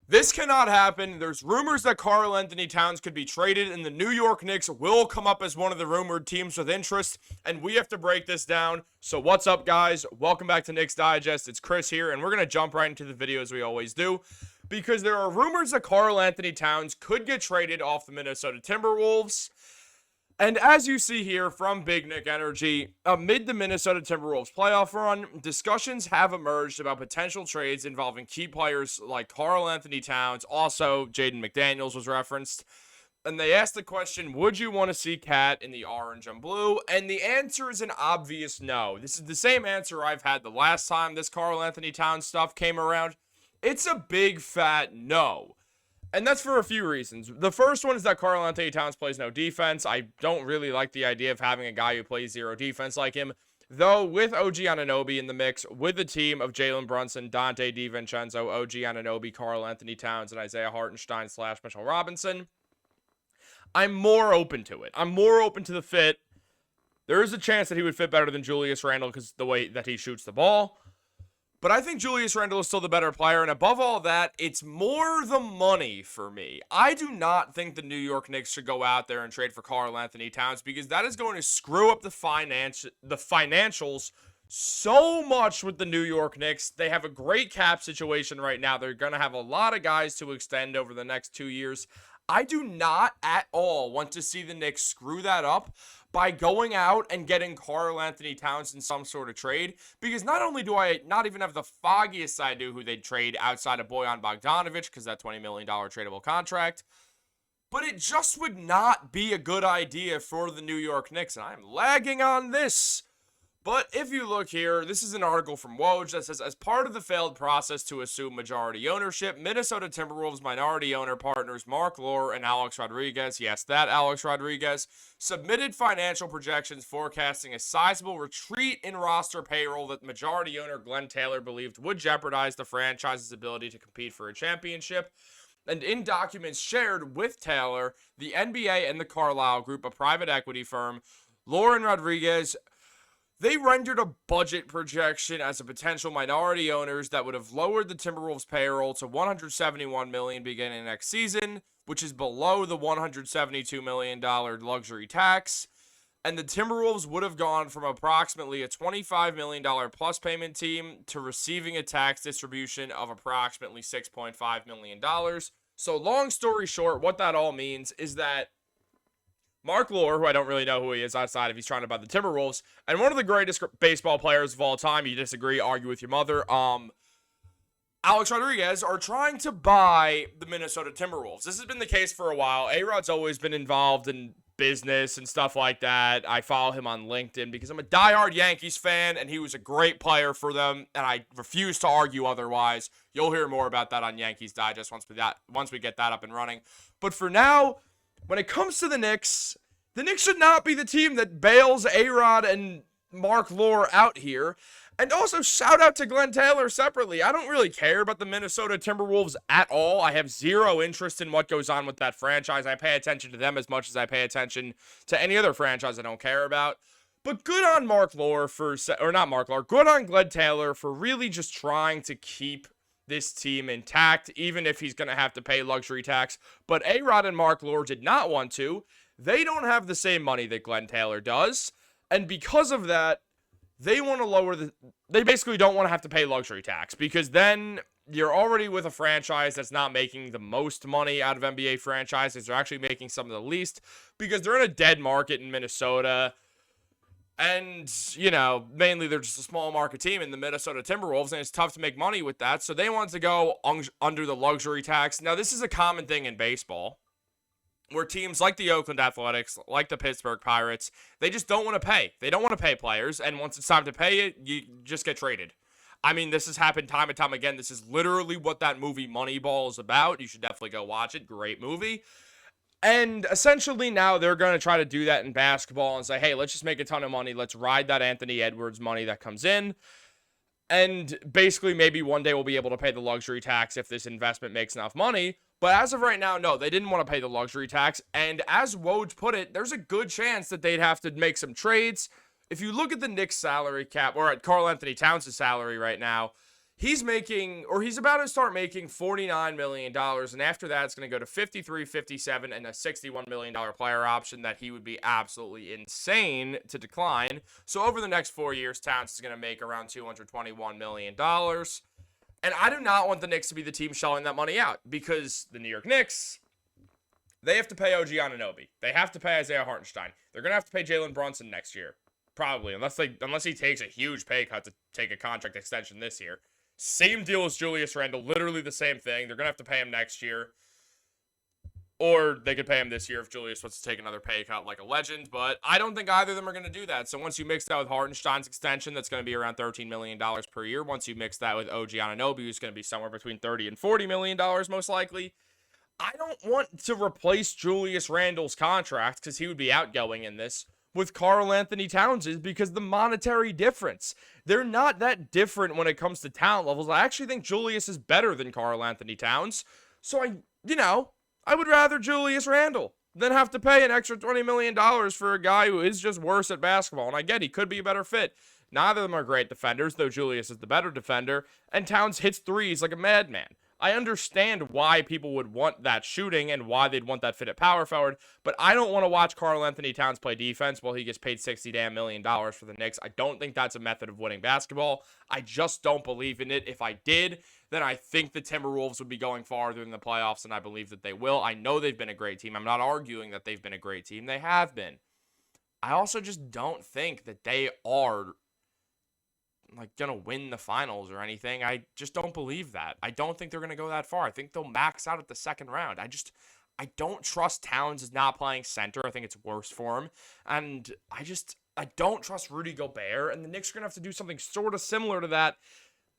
This cannot happen. There's rumors that Karl Anthony Towns could be traded, and the New York Knicks will come up as one of the rumored teams with interest, and we have to break this down. So what's up, guys? Welcome back to Knicks Digest. It's Chris here, and we're going to jump right into the video as we always do, because there are rumors that Karl Anthony Towns could get traded off the Minnesota Timberwolves. And as you see here from Big Nick Energy, amid the Minnesota Timberwolves playoff run, discussions have emerged about potential trades involving key players like Karl Anthony Towns. Also, Jaden McDaniels was referenced. And they asked the question, would you want to see Cat in the orange and blue? And the answer is an obvious no. This is the same answer I've had the last time this Karl Anthony Towns stuff came around. It's a big fat no. And that's for a few reasons. The first one is that Karl Anthony Towns plays no defense. I don't really like the idea of having a guy who plays zero defense like him. Though, with OG Anunoby in the mix, with a team of Jalen Brunson, Dante DiVincenzo, OG Anunoby, Karl Anthony Towns, and Isaiah Hartenstein / Mitchell Robinson, I'm more open to it. I'm more open to the fit. There is a chance that he would fit better than Julius Randle because the way that he shoots the ball. But I think Julius Randle is still the better player, and above all that, it's more the money for me. I do not think the New York Knicks should go out there and trade for Karl Anthony Towns because that is going to screw up the financials so much with the New York Knicks. They have a great cap situation right now. They're going to have a lot of guys to extend over the next 2 years. I do not at all want to see the Knicks screw that up by going out and getting Karl Anthony Towns in some sort of trade, because not only do I not even have the foggiest idea who they'd trade outside of Bojan Bogdanovic, because that $20 million tradable contract, but it just would not be a good idea for the New York Knicks, and I'm lagging on this. But if you look here, this is an article from Woj that says, as part of the failed process to assume majority ownership, Minnesota Timberwolves minority owner partners Mark Lore and Alex Rodriguez, yes, that Alex Rodriguez, submitted financial projections forecasting a sizable retreat in roster payroll that majority owner Glen Taylor believed would jeopardize the franchise's ability to compete for a championship. And in documents shared with Taylor, the NBA and the Carlyle Group, a private equity firm, Lore and Rodriguez, they rendered a budget projection as a potential minority owners that would have lowered the Timberwolves payroll to $171 million beginning next season, which is below the $172 million luxury tax. And the Timberwolves would have gone from approximately a $25 million plus payment team to receiving a tax distribution of approximately $6.5 million. So long story short, what that all means is that Mark Lore, who I don't really know who he is outside if he's trying to buy the Timberwolves, and one of the greatest baseball players of all time, you disagree, argue with your mother, Alex Rodriguez, are trying to buy the Minnesota Timberwolves. This has been the case for a while. A-Rod's always been involved in business and stuff like that. I follow him on LinkedIn because I'm a diehard Yankees fan, and he was a great player for them, and I refuse to argue otherwise. You'll hear more about that on Yankees Digest once we get that up and running. But for now, when it comes to the Knicks should not be the team that bails A-Rod and Mark Lore out here. And also, shout out to Glen Taylor separately. I don't really care about the Minnesota Timberwolves at all. I have zero interest in what goes on with that franchise. I pay attention to them as much as I pay attention to any other franchise I don't care about. But good on Mark Lore good on Glen Taylor for really just trying to keep this team intact, even if he's going to have to pay luxury tax. But A-Rod and Mark Lore did not want to. They don't have the same money that Glen Taylor does. And because of that, they want to they basically don't want to have to pay luxury tax, because then you're already with a franchise that's not making the most money out of NBA franchises. They're actually making some of the least because they're in a dead market in Minnesota. And, mainly they're just a small market team in the Minnesota Timberwolves, and it's tough to make money with that. So they want to go under the luxury tax. Now, this is a common thing in baseball, where teams like the Oakland Athletics, like the Pittsburgh Pirates, they just don't want to pay. They don't want to pay players, and once it's time to pay it, you just get traded. I mean, this has happened time and time again. This is literally what that movie Moneyball is about. You should definitely go watch it. Great movie. And essentially now they're going to try to do that in basketball and say, hey, let's just make a ton of money. Let's ride that Anthony Edwards money that comes in. And basically maybe one day we'll be able to pay the luxury tax if this investment makes enough money. But as of right now, no, they didn't want to pay the luxury tax. And as Woj put it, there's a good chance that they'd have to make some trades. If you look at the Knicks salary cap, or at Karl Anthony Towns' salary right now, He's making, or he's about to start making $49 million, and after that, it's going to go to 53, 57, and a $61 million player option that he would be absolutely insane to decline. So over the next 4 years, Towns is going to make around $221 million. And I do not want the Knicks to be the team shelling that money out, because the New York Knicks, they have to pay OG Anunoby. They have to pay Isaiah Hartenstein. They're going to have to pay Jalen Brunson next year. Probably, unless he takes a huge pay cut to take a contract extension this year. Same deal as Julius Randle, literally the same thing. They're going to have to pay him next year. Or they could pay him this year if Julius wants to take another pay cut like a legend. But I don't think either of them are going to do that. So once you mix that with Hartenstein's extension, that's going to be around $13 million per year. Once you mix that with OG Anunoby, who's going to be somewhere between $30 and $40 million most likely. I don't want to replace Julius Randle's contract, because he would be outgoing in this, with Karl Anthony Towns, because the monetary difference. They're not that different when it comes to talent levels. I actually think Julius is better than Karl Anthony Towns. So I would rather Julius Randle than have to pay an extra $20 million for a guy who is just worse at basketball. And I get he could be a better fit. Neither of them are great defenders, though Julius is the better defender, and Towns hits threes like a madman. I understand why people would want that shooting and why they'd want that fit at power forward, but I don't want to watch Karl Anthony Towns play defense while he gets paid $60 million for the Knicks. I don't think that's a method of winning basketball. I just don't believe in it. If I did, then I think the Timberwolves would be going farther in the playoffs, and I believe that they will. I know they've been a great team. I'm not arguing that they've been a great team. They have been. I also just don't think that they are gonna win the finals or anything. I just don't believe that. I don't think they're gonna go that far. I think they'll max out at the second round. I don't trust Towns is not playing center. I think it's worse for him. And I don't trust Rudy Gobert, and the Knicks are gonna have to do something sort of similar to that.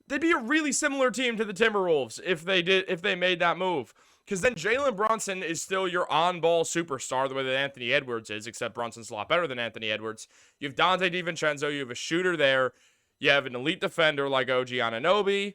They'd be a really similar team to the Timberwolves if they made that move. Because then Jalen Brunson is still your on-ball superstar the way that Anthony Edwards is, except Brunson's a lot better than Anthony Edwards. You have Dante DiVincenzo, you have a shooter there. You have an elite defender like OG Anunoby.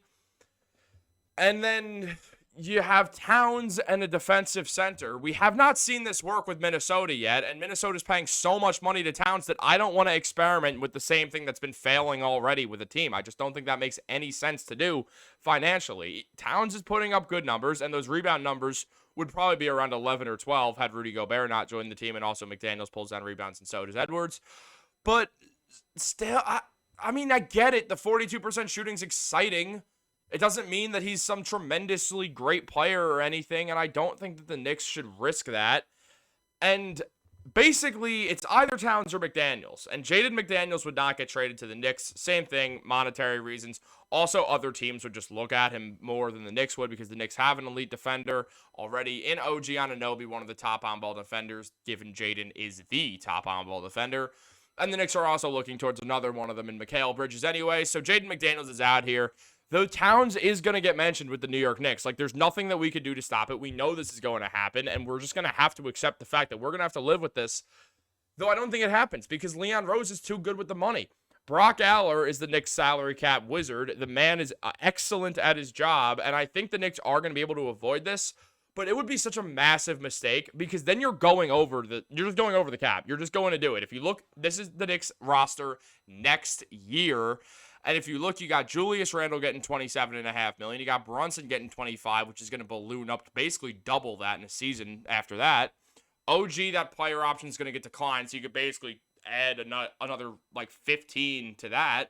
And then you have Towns and a defensive center. We have not seen this work with Minnesota yet, and Minnesota's paying so much money to Towns that I don't want to experiment with the same thing that's been failing already with the team. I just don't think that makes any sense to do financially. Towns is putting up good numbers, and those rebound numbers would probably be around 11 or 12 had Rudy Gobert not joined the team, and also McDaniels pulls down rebounds, and so does Edwards. But still, I mean, I get it. The 42% shooting's exciting. It doesn't mean that he's some tremendously great player or anything, and I don't think that the Knicks should risk that. And basically, it's either Towns or McDaniels. And Jaden McDaniels would not get traded to the Knicks. Same thing, monetary reasons. Also, other teams would just look at him more than the Knicks would, because the Knicks have an elite defender already in OG Anunoby, one of the top on-ball defenders, given Jaden is the top on-ball defender. And the Knicks are also looking towards another one of them in Mikal Bridges anyway. So Jaden McDaniels is out here. Though Towns is going to get mentioned with the New York Knicks. There's nothing that we could do to stop it. We know this is going to happen, and we're just going to have to accept the fact that we're going to have to live with this. Though I don't think it happens, because Leon Rose is too good with the money. Brock Aller is the Knicks salary cap wizard. The man is excellent at his job, and I think the Knicks are going to be able to avoid this. But it would be such a massive mistake, because then you're just going over the cap. You're just going to do it. If you look, this is the Knicks roster next year. And if you look, you got Julius Randle getting $27.5 million. You got Brunson getting $25, which is going to balloon up to basically double that in a season after that. OG, that player option is going to get declined, so you could basically add another 15 to that.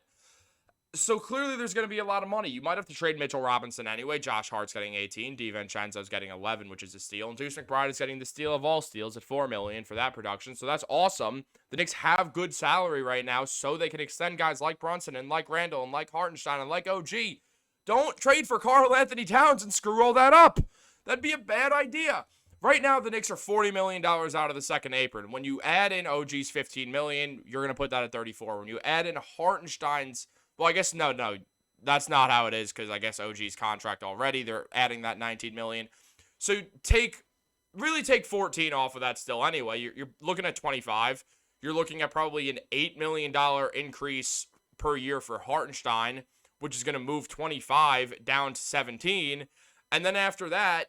So clearly there's going to be a lot of money. You might have to trade Mitchell Robinson anyway. Josh Hart's getting 18. DiVincenzo's getting 11, which is a steal. And Deuce McBride is getting the steal of all steals at $4 million for that production. So that's awesome. The Knicks have good salary right now, so they can extend guys like Brunson and like Randall and like Hartenstein and like OG. Don't trade for Karl Anthony Towns and screw all that up. That'd be a bad idea. Right now, the Knicks are $40 million out of the second apron. When you add in OG's $15 million, you're going to put that at 34. When you add in Hartenstein's, well, I guess no, that's not how it is, because I guess OG's contract already, they're adding that $19 million. So really take 14 off of that still anyway. You're looking at 25. You're looking at probably an $8 million increase per year for Hartenstein, which is going to move 25 down to 17. And then after that,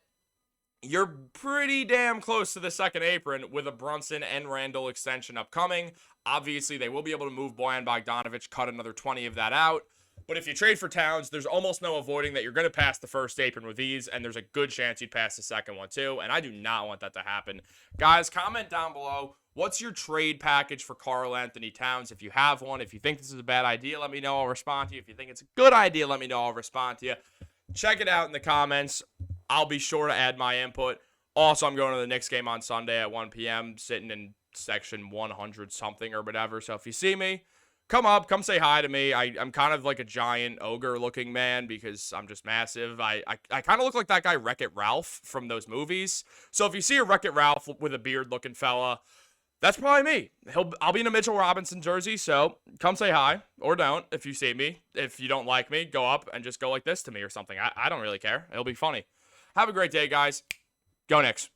you're pretty damn close to the second apron with a Brunson and Randall extension upcoming. Obviously, they will be able to move Bojan Bogdanovic, cut another 20 of that out. But if you trade for Towns, there's almost no avoiding that you're going to pass the first apron with ease, and there's a good chance you'd pass the second one too, and I do not want that to happen. Guys, comment down below. What's your trade package for Karl Anthony Towns? If you have one, if you think this is a bad idea, let me know. I'll respond to you. If you think it's a good idea, let me know. I'll respond to you. Check it out in the comments. I'll be sure to add my input. Also, I'm going to the Knicks game on Sunday at 1 p.m., sitting in section 100 something or whatever. So if you see me, come up, come say hi to me. I'm kind of like a giant ogre-looking man because I'm just massive. I kind of look like that guy Wreck-It Ralph from those movies. So if you see a Wreck-It Ralph with a beard-looking fella, that's probably me. I'll be in a Mitchell Robinson jersey, so come say hi, or don't if you see me. If you don't like me, go up and just go like this to me or something. I don't really care. It'll be funny. Have a great day, guys. Go Knicks.